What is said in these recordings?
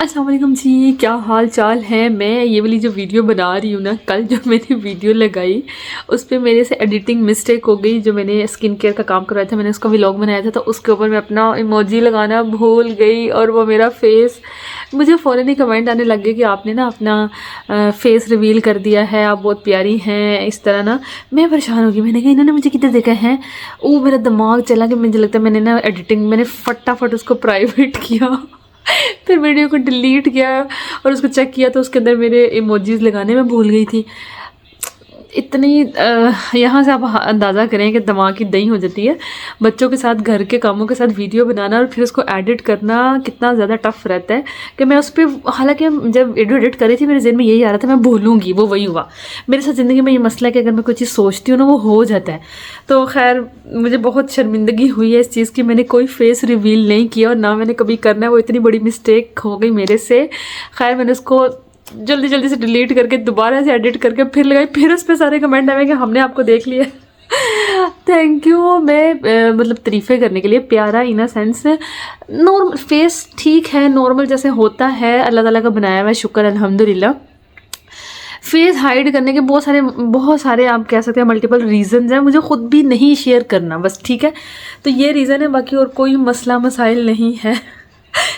अस्सलाम वालेकुम जी, क्या हाल चाल है। मैं ये वाली जो वीडियो बना रही हूँ ना, कल जो मैंने वीडियो लगाई उस पर मेरे से एडिटिंग मिस्टेक हो गई। जो मैंने स्किन केयर का काम करवाया था, मैंने उसका व्लॉग बनाया था, तो उसके ऊपर मैं अपना इमोजी लगाना भूल गई और वो मेरा फेस, मुझे फ़ौरन ही कमेंट आने लग गए कि आपने ना अपना फेस रिवील कर दिया है, आप बहुत प्यारी हैं, इस तरह ना। मैं परेशान हो गई, मैंने कहा इन्होंने मुझे किधर देखा है। वो मेरा दिमाग चला कि मुझे लगता है मैंने ना एडिटिंग, मैंने फटाफट उसको प्राइवेट किया फिर वीडियो को डिलीट किया और उसको चेक किया तो उसके अंदर मेरे इमोजीज लगाने में भूल गई थी। इतनी यहाँ से आप अंदाज़ा करें कि दिमाग की दही हो जाती है। बच्चों के साथ, घर के कामों के साथ वीडियो बनाना और फिर उसको एडिट करना कितना ज़्यादा टफ रहता है कि मैं उस पर, हालांकि जब वीडियो एडिट करी थी मेरे जहन में यही आ रहा था मैं भूलूंगी, वो वही हुआ। मेरे साथ ज़िंदगी में ये मसला है कि अगर मैं कोई चीज़ सोचती हूँ ना वो हो जाता है। तो खैर मुझे बहुत शर्मिंदगी हुई है इस चीज़ की, मैंने कोई फेस रिवील नहीं किया और ना मैंने कभी करना है, वो इतनी बड़ी मिस्टेक हो गई मेरे से। खैर मैंने उसको जल्दी जल्दी से डिलीट करके दोबारा से एडिट करके फिर लगाई, फिर उस पर सारे कमेंट आए कि हमने आपको देख लिया। Thank you. मैं मतलब तारीफ़ें करने के लिए, प्यारा इन अ सेंस, नॉर्मल फेस ठीक है, नॉर्मल जैसे होता है, अल्लाह ताला का बनाया हुआ है, शुक्र अल्हम्दुलिल्लाह। फेस हाइड करने के बहुत सारे आप कह सकते हैं मल्टीपल रीज़न्स हैं, मुझे ख़ुद भी नहीं शेयर करना बस, ठीक है। तो ये रीज़न है, बाकी और कोई मसला मसाइल नहीं है।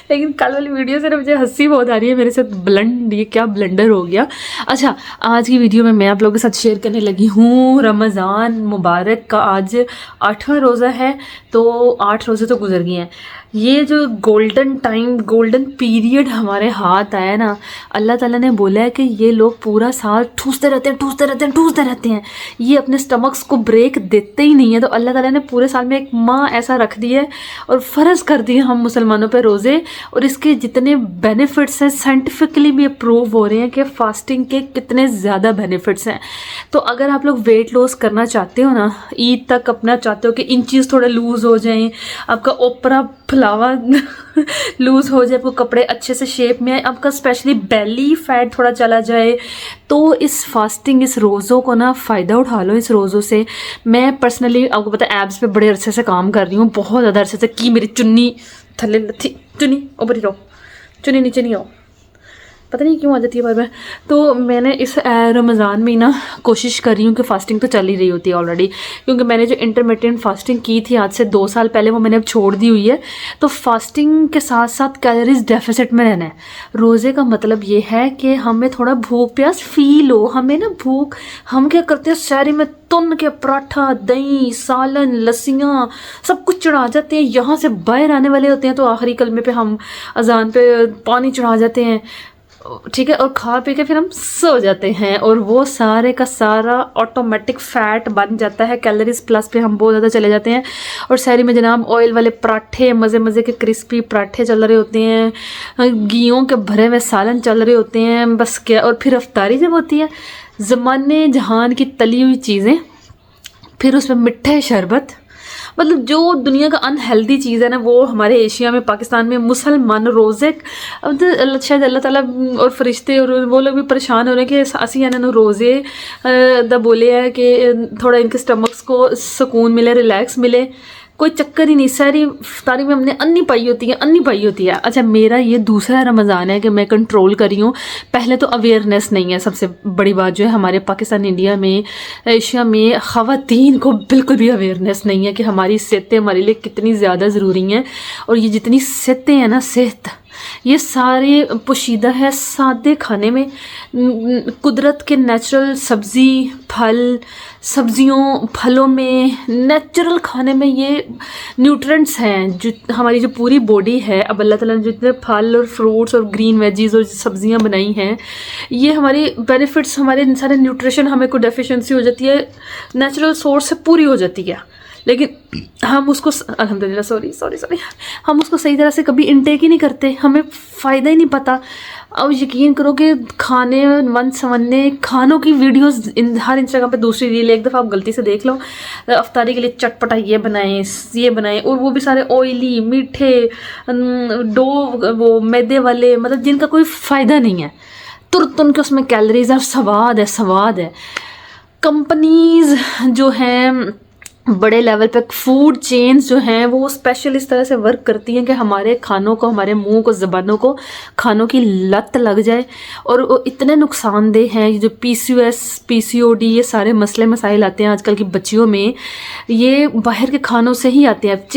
लेकिन कल वाली वीडियो से ना मुझे हंसी बहुत आ रही है, मेरे साथ ये क्या ब्लंडर हो गया। अच्छा, आज की वीडियो में मैं आप लोगों के साथ शेयर करने लगी हूँ रमज़ान मुबारक का। आज 8वां रोज़ा है, तो 8 रोज़े तो गुजर गए हैं। ये जो गोल्डन टाइम, गोल्डन पीरियड हमारे हाथ आया ना, अल्लाह ताला ने बोला है कि ये लोग पूरा साल ठूसते रहते हैं, ये अपने स्टमक्स को ब्रेक देते ही नहीं है। तो अल्लाह ताला ने पूरे साल में एक माह ऐसा रख दिया है और फ़र्ज़ कर दिए हम मुसलमानों पे रोज़े, और इसके जितने बेनिफिट्स हैं साइंटिफिकली भी अप्रूव हो रहे हैं कि फ़ास्टिंग के कितने ज़्यादा बेनिफिट्स हैं। तो अगर आप लोग वेट लॉस करना चाहते हो ना, ईद तक अपना चाहते हो कि इंचज़ थोड़े लूज़ हो जाएं, आपका ओपरा फुलावा लूज़ हो जाए, आपको कपड़े अच्छे से शेप में आए, आपका स्पेशली बेली फैट थोड़ा चला जाए, तो इस फास्टिंग, इस रोज़ों को ना फ़ायदा उठा लो इस रोज़ों से। मैं पर्सनली आपको पता है एब्स पे बड़े अरसे से काम कर रही हूँ, बहुत ज़्यादा अरसे से। की मेरी चुन्नी थले थी, चुन्नी ऊपर ही रहो, चुन्नी नीचे नहीं आओ, पता नहीं क्यों आ जाती है बार बार। तो मैंने इस रमज़ान में ना कोशिश कर रही हूँ कि फ़ास्टिंग तो चल ही रही होती है ऑलरेडी, क्योंकि मैंने जो इंटरमिटेंट फास्टिंग की थी आज से 2 साल पहले, वो मैंने अब छोड़ दी हुई है। तो फास्टिंग के साथ साथ कैलोरीज डेफिसिट में रहना है। रोज़े का मतलब ये है कि हमें थोड़ा भूख प्यास फील हो, हमें ना भूख, हम क्या करते हैं शहरी में तुन के पराठा, दही, सालन, लस्सियाँ सब कुछ चढ़ा जाते हैं। यहाँ से बाहर आने वाले होते हैं तो आखिरी कलमे पे हम अजान पे पानी चढ़ा जाते हैं, ठीक है, और खा पी के फिर हम सो जाते हैं, और वो सारे का सारा ऑटोमेटिक फ़ैट बन जाता है। कैलोरीज प्लस पे हम बहुत ज़्यादा चले जाते हैं। और शहरी में जनाब ऑयल वाले पराठे, मज़े मज़े के क्रिस्पी पराठे चल रहे होते हैं, घियों के भरे हुए सालन चल रहे होते हैं, बस क्या। और फिर अफ्तारी जब होती है, ज़माने जहान की तली हुई चीज़ें, फिर उसमें मिठे शरबत, मतलब जो दुनिया का अनहेल्दी चीज़ है ना, वो हमारे एशिया में, पाकिस्तान में मुसलमान रोज़े, शायद अल्लाह ताला और फरिश्ते और वो लोग भी परेशान हो रहे हैं कि असी यानी रोज़े दा बोले है कि थोड़ा इनके स्टमक्स को सुकून मिले, रिलैक्स मिले। कोई चक्कर ही नहीं, सारी इफ्तारी में हमने अन्नी पाई होती है। अच्छा, मेरा ये दूसरा रमज़ान है कि मैं कंट्रोल कर रही हूँ। पहले तो अवेयरनेस नहीं है, सबसे बड़ी बात जो है हमारे पाकिस्तान, इंडिया में, एशिया में ख़वातीन को बिल्कुल भी अवेयरनेस नहीं है कि हमारी सेहतें हमारे लिए कितनी ज़्यादा ज़रूरी हैं। और ये जितनी सेहतें हैं ना, सेहत ये सारे पोशीदा है सादे खाने में, कुदरत के नेचुरल सब्ज़ी, फल, सब्जियों, फलों में, नेचुरल खाने में ये न्यूट्रिएंट्स हैं जो हमारी जो पूरी बॉडी है। अब अल्लाह ताला ने जितने फल और फ्रूट्स और ग्रीन वेजीज और सब्जियां बनाई हैं, ये हमारी बेनिफिट्स, हमारे सारे न्यूट्रिशन, हमें कोई डेफिशिएंसी हो जाती है नेचुरल सोर्स से पूरी हो जाती है, लेकिन हम उसको अल्हम्दुलिल्लाह सॉरी हम उसको सही तरह से कभी इनटेक ही नहीं करते, हमें फ़ायदा ही नहीं पता। अब यकीन करो कि खाने मन समझने खानों की वीडियोस हर इंस्टाग्राम पे दूसरी रील, एक दफ़ा आप गलती से देख लो, अफ्तारी के लिए चटपटा ये बनाएं, और वो भी सारे ऑयली, मीठे, डो, वो मैदे वाले, मतलब जिनका कोई फ़ायदा नहीं है। तुरंत उनके उसमें कैलोरीज और स्वाद है। कंपनीज़ जो हैं बड़े लेवल पे फूड चेन्स जो हैं वो स्पेशल इस तरह से वर्क करती हैं कि हमारे खानों को, हमारे मुंह को, ज़बानों को खानों की लत लग जाए। और वो इतने नुकसानदेह हैं, ये जो PCOS PCOD ये सारे मसले मसाइल आते हैं आजकल की बच्चियों में, ये बाहर के खानों से ही आते हैं।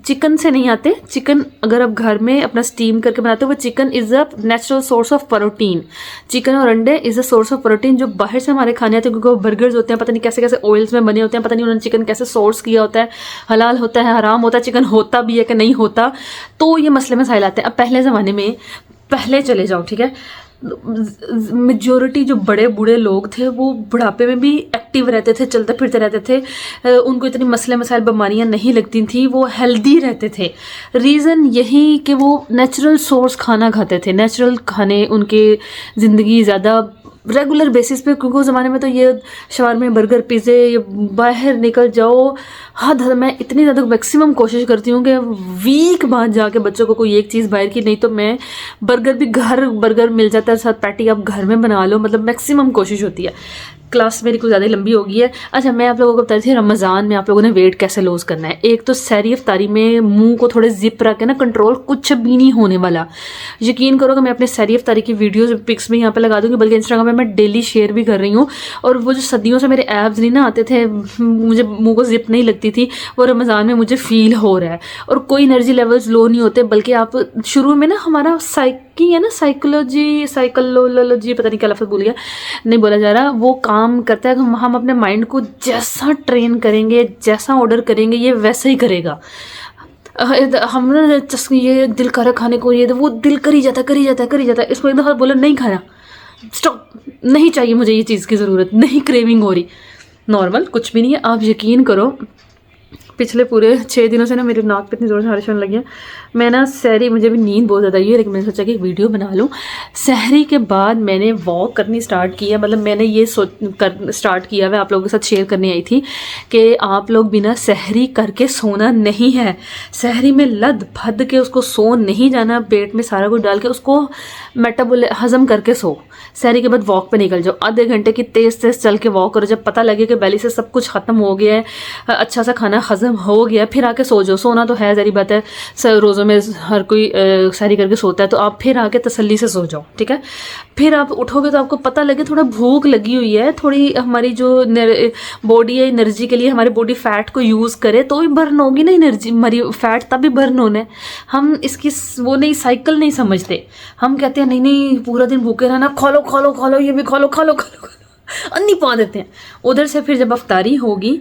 चिकन से नहीं आते। चिकन अगर आप घर में अपना स्टीम करके बनाते हो, वो chicken is a natural source of protein. Chicken और अंडे is a source of protein जो बाहर से हमारे खाने आते हैं, क्योंकि वो बर्गर्स होते हैं, पता नहीं कैसे कैसे ऑयल्स में बने होते हैं, पता नहीं उन्होंने चिकन कैसे सोर्स किया होता है, हलाल होता है, हराम होता है, चिकन होता भी है कि नहीं होता। तो ये मसले मसाइल आते हैं। अब पहले ज़माने में, पहले चले जाओ, ठीक है, मेजोरिटी जो बड़े बूढ़े लोग थे वो बुढ़ापे में भी एक्टिव रहते थे, चलते फिरते रहते थे, उनको इतनी मसले मसाइल बीमारियां नहीं लगती थी, वो हेल्दी रहते थे। रीज़न यही कि वो नेचुरल सोर्स खाना खाते थे, नेचुरल खाने उनके ज़िंदगी ज़्यादा रेगुलर बेसिस पे, क्योंकि उस ज़माने में तो ये शवारमे, बर्गर, पिज़्ज़े, ये बाहर निकल जाओ हद हद। मैं इतनी ज़्यादा मैक्सिमम कोशिश करती हूँ कि वीक बाद जाके बच्चों को कोई एक चीज़ बाहर की, नहीं तो मैं बर्गर भी घर, बर्गर मिल जाता है साथ पैटी आप घर में बना लो, मतलब मैक्सिमम कोशिश होती है। क्लास मेरी कुछ ज़्यादा लंबी हो गई है। अच्छा, मैं आप लोगों को बता रही थी रमज़ान में आप लोगों ने वेट कैसे लॉस करना है। एक तो सहरी इफ्तारी में मुंह को थोड़े जिप रख के ना, कंट्रोल कुछ भी नहीं होने वाला। यकीन करो कि मैं अपने सहरी इफ्तारी की वीडियोस पिक्स भी यहाँ पे लगा दूँगी, बल्कि इंस्टाग्राम में मैं डेली शेयर भी कर रही हूँ। और वो जो सदियों से मेरे एब्स नहीं ना आते थे, मुझे मुँह को जिप नहीं लगती थी, वो रमज़ान में मुझे फील हो रहा है। और कोई एनर्जी लेवल्स लो नहीं होते, बल्कि आप शुरू में ना, हमारा साइकी है ना, साइकोलॉजी, पता नहीं क्या लफ्ज़ भूल गया, नहीं बोला जा रहा, वो काम करता है। हम अपने माइंड को जैसा ट्रेन करेंगे, जैसा ऑर्डर करेंगे, ये वैसा ही करेगा। हम ना ये दिल कर रहा खाने को, ये वो दिल करी जाता है। इसको एक दफ़ा बोला नहीं खाना, स्टॉप, नहीं चाहिए मुझे ये चीज़ की ज़रूरत नहीं, क्रेविंग हो रही, नॉर्मल कुछ भी नहीं है। आप यकीन करो पिछले पूरे 6 दिनों से ना मेरे नाक पे इतनी ज़ोर से बारिश होने लगी है। मैं ना सहरी, मुझे भी नींद बहुत ज़्यादा आई है, लेकिन मैंने सोचा कि एक वीडियो बना लूँ। सहरी के बाद मैंने वॉक करनी स्टार्ट की है, मतलब मैंने ये स्टार्ट किया है, आप लोगों के साथ शेयर करने आई थी कि आप लोग बिना सहरी करके सोना नहीं है। सहरी में लद भद के उसको सो नहीं जाना, पेट में सारा कुछ डाल के उसको हजम करके सो। सहरी के बाद वॉक पे निकल जाओ, आधे घंटे की तेज़ चल के वॉक करो। जब पता लगे कि बैली से सब कुछ ख़त्म हो गया है, अच्छा सा खाना हजम हो गया, फिर आके सो जाओ। सोना तो है, ज़री बात है, रोज़ों में हर कोई सहरी करके सोता है, तो आप फिर आके तसल्ली से सो जाओ, ठीक है। फिर आप उठोगे तो आपको पता लगे थोड़ा भूख लगी हुई है, थोड़ी हमारी जो बॉडी है एनर्जी के लिए हमारी बॉडी फैट को यूज़ करे तो ही बर्न होगी ना एनर्जी, हमारी फैट तभी बर्न होना है। हम इसकी वो नहीं, साइकिल नहीं समझते। हम कहते हैं नहीं पूरा दिन भूखे रहना, खा लो, ये भी खा लो, अन्नी पा देते हैं। उधर से फिर जब अफ्तारी होगी,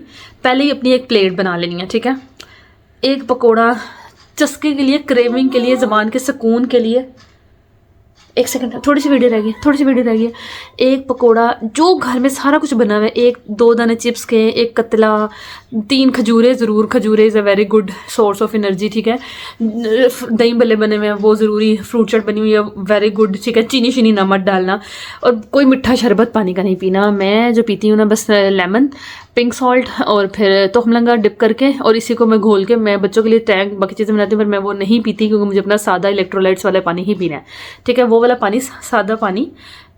पहले ही अपनी एक प्लेट बना लेनी है, ठीक है। एक पकोड़ा चस्के के लिए, क्रेविंग के लिए, ज़बान के सुकून के लिए, एक सेकंड, थोड़ी सी वीडियो रह गई है। एक पकोड़ा जो घर में सारा कुछ बना हुआ है, 1-2 दाने चिप्स के, एक कतला, 3 खजूरें, ज़रूर खजूरें is a very good source of energy, ठीक है। दही भल्ले बने हुए हैं, वो ज़रूरी, फ्रूट चाट बनी हुई है, वेरी गुड, ठीक है। चीनी ना मत डालना, और कोई मिठा शरबत पानी का नहीं पीना। मैं जो पीती हूँ ना, बस लेमन, पिंक सॉल्ट और फिर तोहमलंगा डिप करके, और इसी को मैं घोल के मैं बच्चों के लिए टैंक बाकी चीज़ें बनाती हूँ, पर मैं वो नहीं पीती क्योंकि मुझे अपना सादा इलेक्ट्रोलाइट्स वाला पानी ही पीना है, ठीक है। वो वाला पानी, सादा पानी,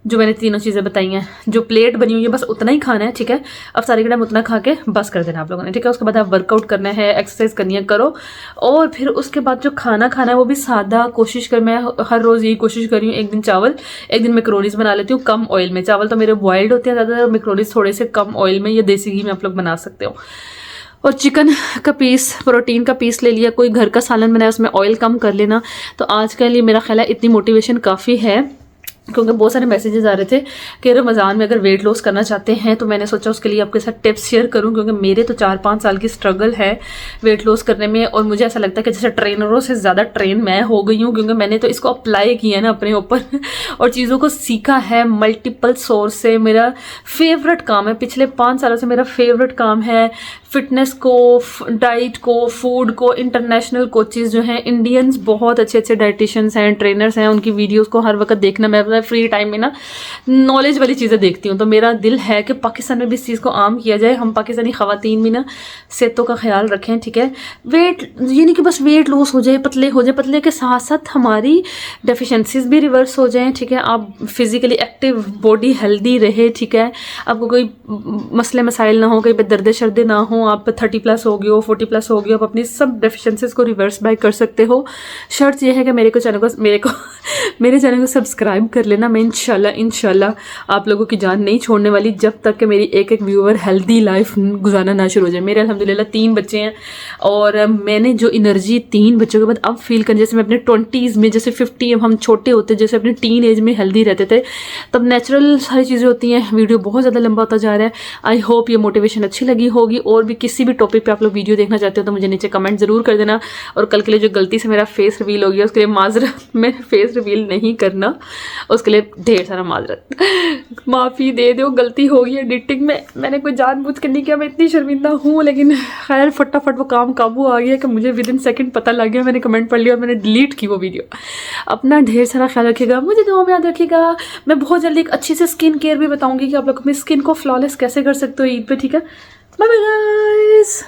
जो मैंने तीनों चीज़ें बताई हैं, जो प्लेट बनी हुई है बस उतना ही खाना है, ठीक है। अब सारे के टाइम उतना खा के बस कर देना आप लोगों ने, ठीक है। उसके बाद आप वर्कआउट करना है, एक्सरसाइज करनी है, करो। और फिर उसके बाद जो खाना है वो भी सादा कोशिश कर, मैं हर रोज़ यही कोशिश कर रही हूँ, एक दिन चावल, एक दिन मैक्रोनीज बना लेती हूँ कम ऑयल में। चावल तो मेरे बॉइल्ड होते हैं ज़्यादातर, मैक्रोनीज थोड़े से कम ऑयल में, या देसी घी में आप लोग बना सकते हो। और चिकन का पीस, प्रोटीन का पीस ले लिया, कोई घर का सालन बनाया उसमें ऑयल कम कर लेना। तो आज के लिए मेरा ख्याल है इतनी मोटिवेशन काफ़ी है, क्योंकि बहुत सारे मैसेजेस आ रहे थे कि रमज़ान में अगर वेट लॉस करना चाहते हैं, तो मैंने सोचा उसके लिए आपके साथ टिप्स शेयर करूं, क्योंकि मेरे तो 4-5 साल की स्ट्रगल है वेट लॉस करने में। और मुझे ऐसा लगता है कि जैसे ट्रेनरों से ज़्यादा ट्रेन मैं हो गई हूँ, क्योंकि मैंने तो इसको अप्लाई किया है ना अपने ऊपर और चीज़ों को सीखा है मल्टीपल सोर्स से। मेरा फेवरेट काम है, पिछले 5 सालों से मेरा फेवरेट काम है फिटनेस को, डाइट को, फूड को। इंटरनेशनल कोचेज़ जो हैं, इंडियंस बहुत अच्छे डाइटिशियंस हैं, ट्रेनर्स हैं, उनकी वीडियोस को हर वक्त देखना। मैं अपना फ्री टाइम में ना नॉलेज वाली चीज़ें देखती हूँ, तो मेरा दिल है कि पाकिस्तान में भी इस चीज़ को आम किया जाए। हम पाकिस्तानी ख़वातीन भी ना सेहतों का ख्याल रखें, ठीक है। वेट ये नहीं कि बस वेट लॉस हो जाए, पतले के साथ साथ हमारी डेफिशिएंसीज भी रिवर्स हो जाएं, ठीक है। आप फिजिकली एक्टिव, बॉडी हेल्दी रहे, ठीक है। आपको कोई मसले मसाइल ना हो, कहीं पे दर्द शर्दे ना हो, हो, आप 30+ हो गए हो, 40+ हो गए हो, आप अपनी सब डेफिशिएंसीज को रिवर्स बाय कर सकते हो। शर्त ये है कि मेरे चैनल को सब्सक्राइब कर लेना। मैं इंशाल्लाह आप लोगों की जान नहीं छोड़ने वाली जब तक कि मेरी एक व्यूअर हेल्दी लाइफ गुजारना ना शुरू हो जाए। मेरे अल्हम्दुलिल्लाह 3 बच्चे हैं और मैंने जो एनर्जी 3 बच्चों के बाद अब फील कर, जैसे मैं अपने 20s में, जैसे 50 हम छोटे होते, जैसे अपने टीन एज में हेल्दी रहते थे, तब नेचुरल सारी चीज़ें होती हैं। वीडियो बहुत ज़्यादा लंबा होता जा रहा है। आई होप ये मोटिवेशन अच्छी लगी होगी। और भी किसी भी टॉपिक पे आप लोग वीडियो देखना चाहते हो तो मुझे नीचे कमेंट ज़रूर कर देना। और कल के लिए जो गलती से मेरा फेस रिवील हो गया उसके लिए माजरत, मैं फेस रिवील नहीं करना, उसके लिए ढेर सारा माजरत, माफ़ी दे दो, गलती हो गई एडिटिंग में, मैंने कोई जानबूझ कर नहीं किया, मैं इतनी शर्मिंदा हूँ। लेकिन खैर फटाफट वो काम काबू आ गया कि मुझे विदिन सेकंड पता लग गया, मैंने कमेंट पढ़ लिया और मैंने डिलीट की वो वीडियो। अपना ढेर सारा ख्याल रखिएगा, मुझे दुआ में याद रखिएगा। मैं बहुत जल्दी एक अच्छी से स्किन केयर भी बताऊंगी कि आप लोग अपनी स्किन को फ्लॉलेस कैसे कर सकते हो ईद पे, ठीक है। Bye bye guys.